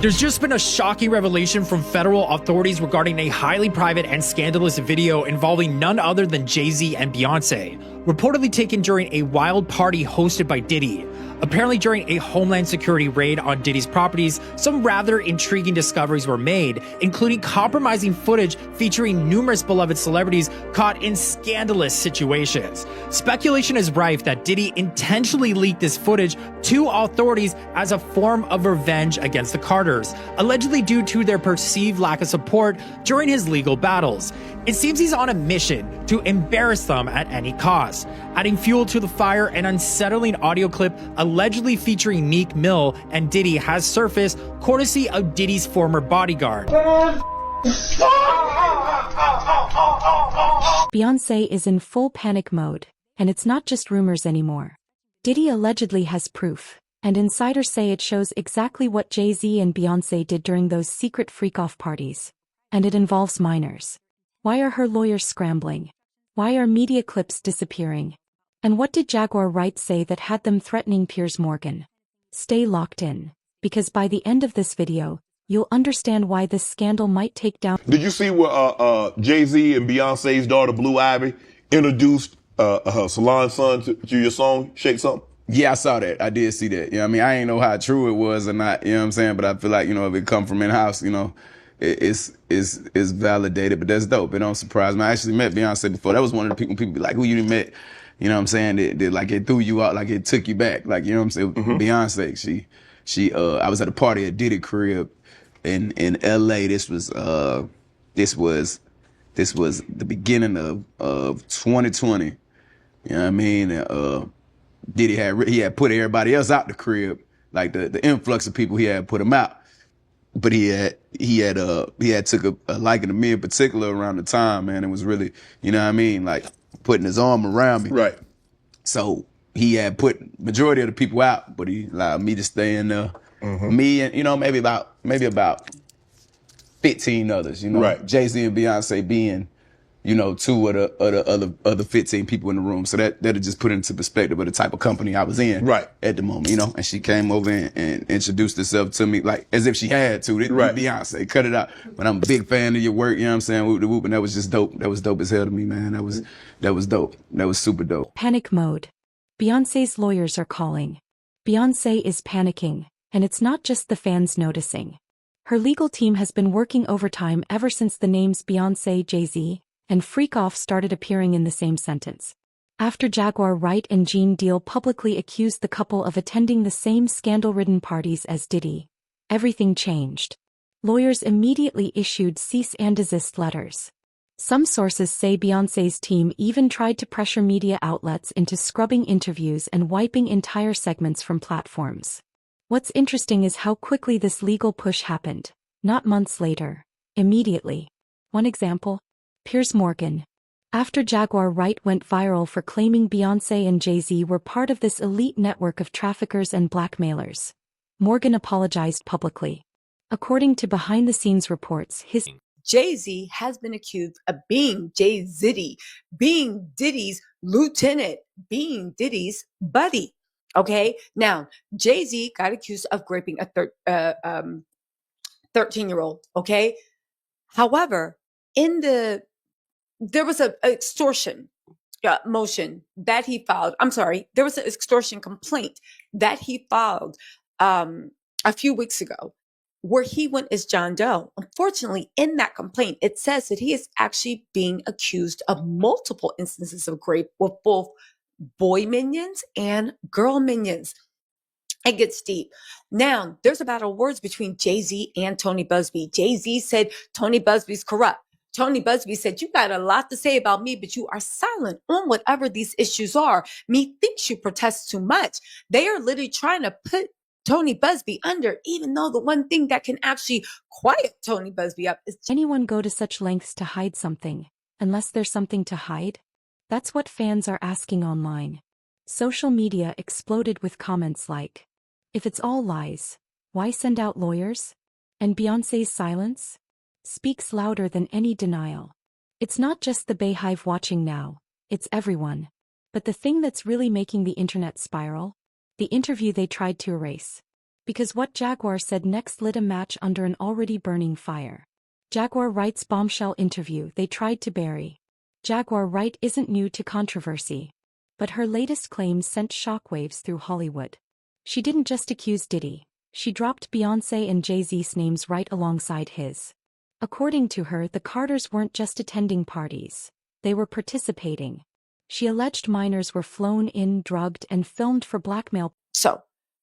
There's just been a shocking revelation from federal authorities regarding a highly private and scandalous video involving none other than Jay-Z and Beyonce, reportedly taken during a wild party hosted by Diddy. Apparently, during a Homeland Security raid on Diddy's properties, some rather intriguing discoveries were made, including compromising footage featuring numerous beloved celebrities caught in scandalous situations. Speculation is rife that Diddy intentionally leaked this footage to authorities as a form of revenge against the Carters, allegedly due to their perceived lack of support during his legal battles. It seems he's on a mission to embarrass them at any cost. Adding fuel to the fire, an unsettling audio clip allegedly featuring Meek Mill and Diddy has surfaced, courtesy of Diddy's former bodyguard. Beyonce is in full panic mode, and it's not just rumors anymore. Diddy allegedly has proof, and insiders say it shows exactly what Jay-Z and Beyonce did during those secret freak-off parties. And it involves minors. Why are her lawyers scrambling? Why are media clips disappearing? And what did Jaguar Wright say that had them threatening Piers Morgan? Stay locked in, because by the end of this video, you'll understand why this scandal might take down— Did you see where Jay-Z and Beyonce's daughter, Blue Ivy, introduced her salon son to your song, Shake Something? Yeah, I saw that. I did see that. You know what I mean? I ain't know how true it was or not, you know what I'm saying? But I feel like, you know, if it come from in-house, you know, it's validated, but that's dope. It don't surprise me. I actually met Beyonce before. That was one of the people be like, who you met? You know what I'm saying? That like it threw you out, like it took you back. Like, you know what I'm saying? Beyonce, I was at a party at Diddy crib in LA. This was the beginning of 2020. You know what I mean? Diddy had put everybody else out the crib, like the influx of people he had put them out. But he had took a liking to me in particular around the time, man. It was really, you know what I mean, like putting his arm around me. Right. So he had put majority of the people out, but he allowed me to stay in there. Me and, you know, maybe about 15 others, you know. Right. Jay-Z and Beyonce being, you know, two of the other 15 people in the room. So that'll just put into perspective of the type of company I was in at the moment, you know. And she came over and introduced herself to me like as if she had to. Beyonce, cut it out. But I'm a big fan of your work, you know what I'm saying? Whoop de whoop, and that was just dope. That was dope as hell to me, man. That was dope. That was super dope. Panic mode. Beyonce's lawyers are calling. Beyonce is panicking, and it's not just the fans noticing. Her legal team has been working overtime ever since the names Beyonce, Jay-Z, and FreakOFFS started appearing in the same sentence. After Jaguar Wright and Gene Deal publicly accused the couple of attending the same scandal-ridden parties as Diddy, everything changed. Lawyers immediately issued cease and desist letters. Some sources say Beyonce's team even tried to pressure media outlets into scrubbing interviews and wiping entire segments from platforms. What's interesting is how quickly this legal push happened, not months later, immediately. One example: Piers Morgan. After Jaguar Wright went viral for claiming Beyonce and Jay-Z were part of this elite network of traffickers and blackmailers, Morgan apologized publicly. According to behind-the-scenes reports, his Jay-Z has been accused of being Jay-Z, being Diddy's lieutenant, being Diddy's buddy. Okay? Now, Jay-Z got accused of raping a 13-year-old, okay? However, there was an extortion motion that he filed. I'm sorry, there was an extortion complaint that he filed a few weeks ago, where he went as John Doe. Unfortunately, in that complaint, it says that he is actually being accused of multiple instances of rape with both boy minions and girl minions. It gets deep. Now, there's a battle of words between Jay-Z and Tony Busby. Jay-Z said Tony Busby's corrupt. Tony Busby said, you got a lot to say about me, but you are silent on whatever these issues are. Methinks you protest too much. They are literally trying to put Tony Busby under, even though the one thing that can actually quiet Tony Busby up is— anyone go to such lengths to hide something, unless there's something to hide? That's what fans are asking online. Social media exploded with comments like, if it's all lies, why send out lawyers? And Beyonce's silence speaks louder than any denial. It's not just the Bayhive watching now, it's everyone. But the thing that's really making the internet spiral? The interview they tried to erase. Because what Jaguar said next lit a match under an already burning fire. Jaguar writes bombshell interview they tried to bury. Jaguar Wright isn't new to controversy. But her latest claims sent shockwaves through Hollywood. She didn't just accuse Diddy, she dropped Beyoncé and Jay-Z's names right alongside his. According to her, the Carters weren't just attending parties, they were participating. She alleged minors were flown in, drugged, and filmed for blackmail. So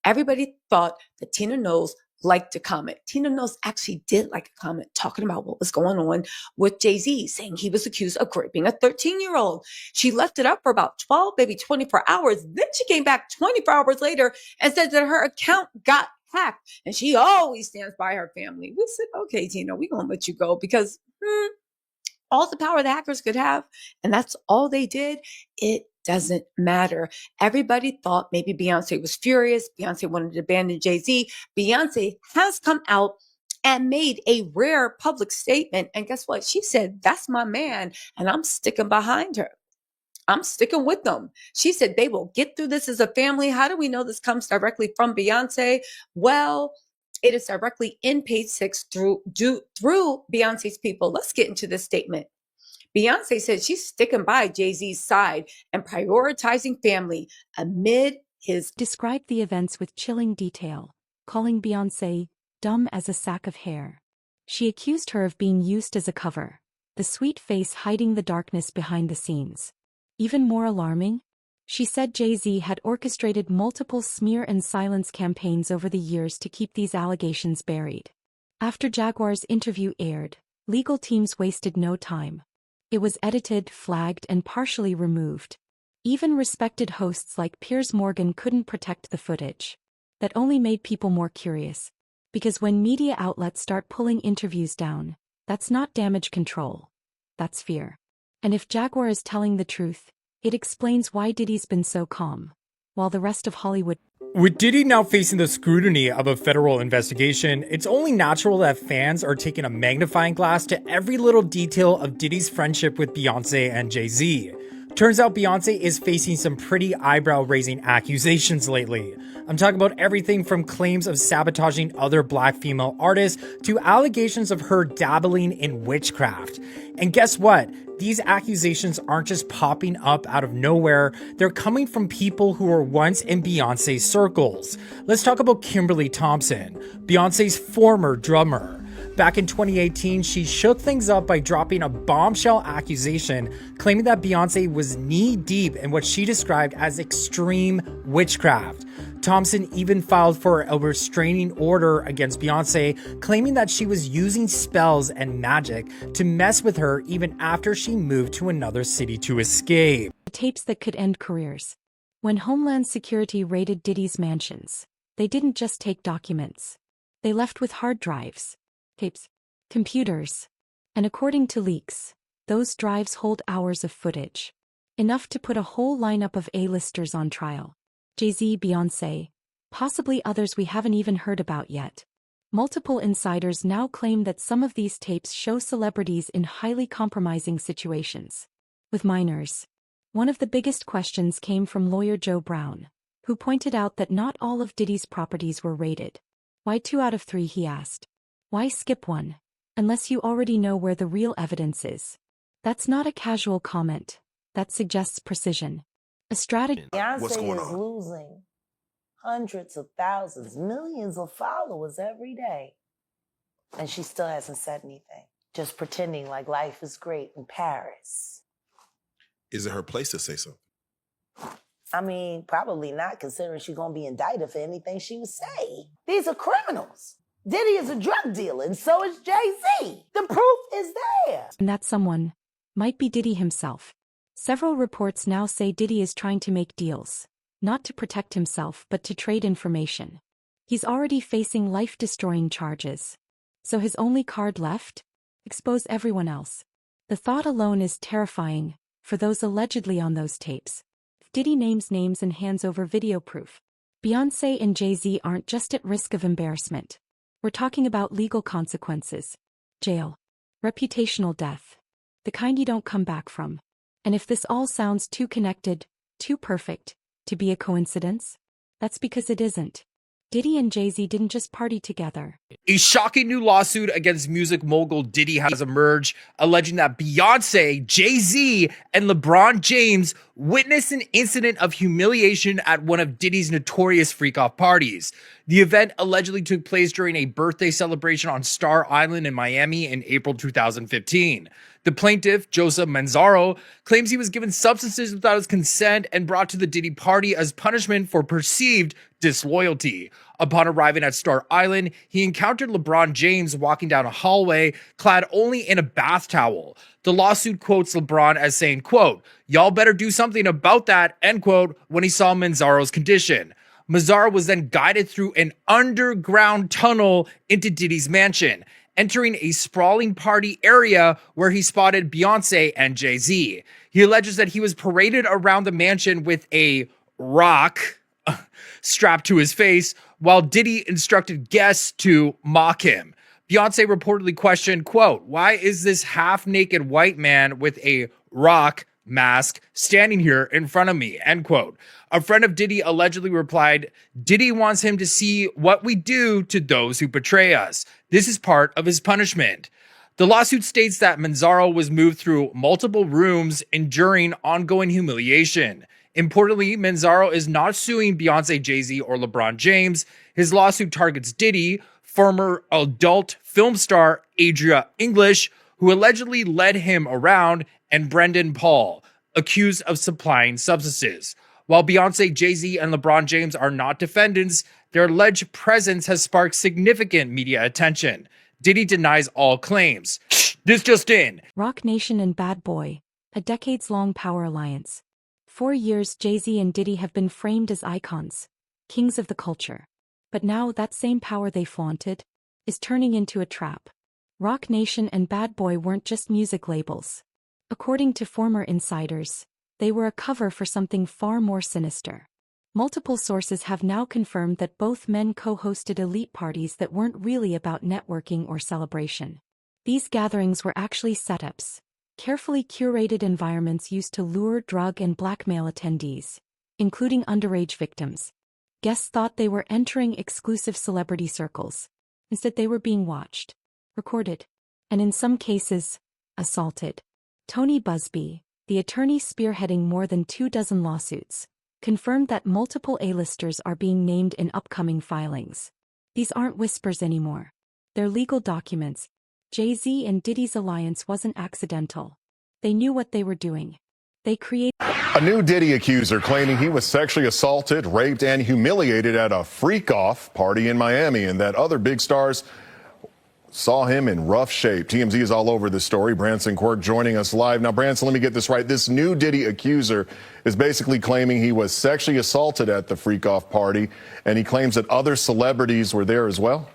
everybody thought that Tina Knowles liked a comment. Tina Knowles actually did like a comment talking about what was going on with Jay-Z, saying he was accused of raping a 13-year-old. She left it up for about 12, maybe 24 hours. Then she came back 24 hours later and said that her account got hacked. And she always stands by her family. We said, okay, Tina, we're going to let you go because all the power the hackers could have, and that's all they did, it doesn't matter. Everybody thought maybe Beyonce was furious. Beyonce wanted to abandon Jay-Z. Beyonce has come out and made a rare public statement. And guess what? She said, that's my man, and I'm sticking behind her. I'm sticking with them. She said they will get through this as a family. How do we know this comes directly from Beyonce? Well, it is directly in page 6 through Beyonce's people. Let's get into this statement. Beyonce said she's sticking by Jay-Z's side and prioritizing family amid his. Described the events with chilling detail, calling Beyoncé dumb as a sack of hair. She accused her of being used as a cover, the sweet face hiding the darkness behind the scenes. Even more alarming, she said Jay-Z had orchestrated multiple smear and silence campaigns over the years to keep these allegations buried. After Jaguar's interview aired, legal teams wasted no time. It was edited, flagged, and partially removed. Even respected hosts like Piers Morgan couldn't protect the footage. That only made people more curious. Because when media outlets start pulling interviews down, that's not damage control. That's fear. And if Jaguar is telling the truth, it explains why Diddy's been so calm, while the rest of Hollywood. With Diddy now facing the scrutiny of a federal investigation, it's only natural that fans are taking a magnifying glass to every little detail of Diddy's friendship with Beyoncé and Jay-Z. Turns out Beyoncé is facing some pretty eyebrow-raising accusations lately. I'm talking about everything from claims of sabotaging other black female artists to allegations of her dabbling in witchcraft. And guess what? These accusations aren't just popping up out of nowhere, they're coming from people who were once in Beyonce's circles. Let's talk about Kimberly Thompson, Beyonce's former drummer. Back in 2018, she shook things up by dropping a bombshell accusation claiming that Beyonce was knee-deep in what she described as extreme witchcraft. Thompson even filed for a restraining order against Beyonce, claiming that she was using spells and magic to mess with her even after she moved to another city to escape. Tapes that could end careers. When Homeland Security raided Diddy's mansions, they didn't just take documents. They left with hard drives, tapes, computers. And according to leaks, those drives hold hours of footage. Enough to put a whole lineup of A-listers on trial. Jay-Z, Beyoncé, possibly others we haven't even heard about yet. Multiple insiders now claim that some of these tapes show celebrities in highly compromising situations. With minors, one of the biggest questions came from lawyer Joe Brown, who pointed out that not all of Diddy's properties were raided. Why 2 out of 3, he asked. Why skip one, unless you already know where the real evidence is? That's not a casual comment. That suggests precision. A strategy. Beyonce What's going is on? losing hundreds of thousands, millions of followers every day. And she still hasn't said anything. Just pretending like life is great in Paris. Is it her place to say something? I mean, probably not, considering she's going to be indicted for anything she would say. These are criminals. Diddy is a drug dealer, and so is Jay-Z. The proof is there. And that someone might be Diddy himself. Several reports now say Diddy is trying to make deals, not to protect himself but to trade information. He's already facing life-destroying charges. So his only card left? Expose everyone else. The thought alone is terrifying for those allegedly on those tapes. If Diddy names names and hands over video proof, Beyoncé and Jay-Z aren't just at risk of embarrassment. We're talking about legal consequences. Jail. Reputational death. The kind you don't come back from. And if this all sounds too connected, too perfect, to be a coincidence, that's because it isn't. Diddy and Jay-Z didn't just party together. A shocking new lawsuit against music mogul Diddy has emerged, alleging that Beyonce, Jay-Z, and LeBron James witnessed an incident of humiliation at one of Diddy's notorious freak-off parties. The event allegedly took place during a birthday celebration on Star Island in Miami in April 2015. The plaintiff, Joseph Manzaro, claims he was given substances without his consent and brought to the Diddy party as punishment for perceived disloyalty. Upon arriving at Star Island, he encountered LeBron James walking down a hallway clad only in a bath towel. The lawsuit quotes LeBron as saying, quote, "Y'all better do something about that," end quote, when he saw Manzaro's condition. Manzaro was then guided through an underground tunnel into Diddy's mansion, entering a sprawling party area where he spotted Beyonce and Jay-Z. He alleges that he was paraded around the mansion with a rock strapped to his face, while Diddy instructed guests to mock him. Beyonce reportedly questioned, quote, "Why is this half-naked white man with a rock mask standing here in front of me?" End quote. A friend of Diddy allegedly replied, "Diddy wants him to see what we do to those who betray us. This is part of his punishment." The lawsuit states that Manzaro was moved through multiple rooms, enduring ongoing humiliation. Importantly, Manzaro is not suing Beyonce, Jay-Z, or LeBron James. His lawsuit targets Diddy, former adult film star Adria English, who allegedly led him around, and Brendan Paul, accused of supplying substances. While Beyonce, Jay-Z, and LeBron James are not defendants, their alleged presence has sparked significant media attention. Diddy denies all claims. This just in. Rock Nation and Bad Boy, a decades-long power alliance. For years, Jay-Z and Diddy have been framed as icons, kings of the culture. But now that same power they flaunted is turning into a trap. Rock Nation and Bad Boy weren't just music labels. According to former insiders, they were a cover for something far more sinister. Multiple sources have now confirmed that both men co-hosted elite parties that weren't really about networking or celebration. These gatherings were actually setups, carefully curated environments used to lure, drug, and blackmail attendees, including underage victims. Guests thought they were entering exclusive celebrity circles. Instead, they were being watched, recorded, and in some cases, assaulted. Tony Busby, the attorney spearheading more than 24 lawsuits, confirmed that multiple A-listers are being named in upcoming filings. These aren't whispers anymore. They're legal documents. Jay-Z and Diddy's alliance wasn't accidental. They knew what they were doing. They created a new Diddy accuser claiming he was sexually assaulted, raped, and humiliated at a freak-off party in Miami, and that other big stars saw him in rough shape. TMZ is all over this story. Branson Quirk joining us live. Now, Branson, let me get this right. This new Diddy accuser is basically claiming he was sexually assaulted at the freak-off party, and he claims that other celebrities were there as well.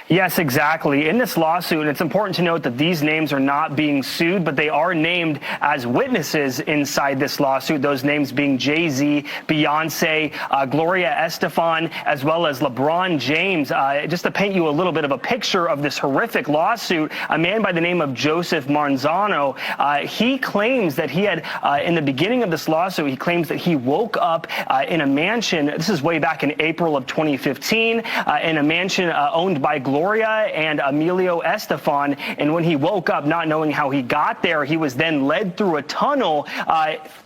Yes, exactly. In this lawsuit, it's important to note that these names are not being sued, but they are named as witnesses inside this lawsuit, those names being Jay-Z, Beyonce, Gloria Estefan, as well as LeBron James. Just to paint you a little bit of a picture of this horrific lawsuit, a man by the name of Joseph Manzano, he claims that he had, in the beginning of this lawsuit, he claims that he woke up in a mansion, this is way back in April of 2015, in a mansion owned by Gloria and Emilio Estefan, and when he woke up not knowing how he got there, he was then led through a tunnel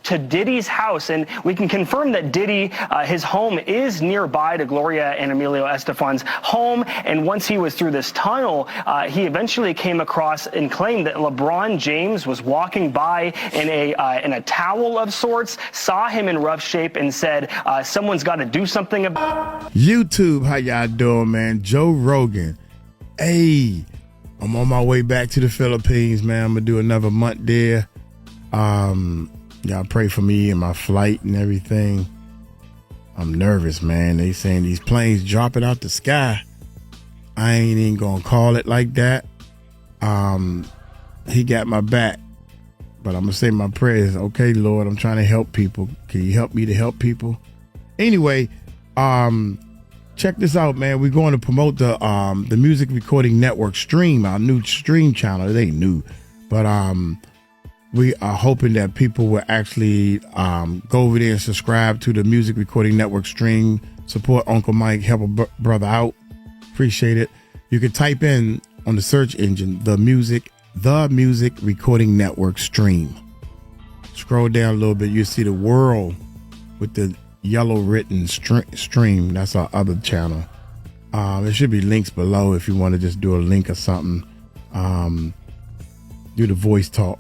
to Diddy's house, and we can confirm that Diddy, his home is nearby to Gloria and Emilio Estefan's home, and once he was through this tunnel, he eventually came across and claimed that LeBron James was walking by in a towel of sorts, saw him in rough shape, and said, someone's got to do something about YouTube. How y'all doing, man? Joe Rogan. Hey, I'm on my way back to the Philippines, man. I'm gonna do another month there. Y'all pray for me and my flight and everything. I'm nervous, man. They saying these planes dropping out the sky. I ain't even gonna call it like that. He got my back, but I'm gonna say my prayers. Okay, Lord, I'm trying to help people. Can you help me to help people? Anyway, check this out, man. We're going to promote the Music Recording Network stream, our new stream channel. It ain't new, but we are hoping that people will actually go over there and subscribe to the Music Recording Network stream Support Uncle Mike, help a brother out. Appreciate it. You can type in on the search engine, the Music Recording Network stream. Scroll down a little bit, you see the world with the yellow written stream. That's our other channel. There should be links below if you want to just do a link or something. Do the voice talk.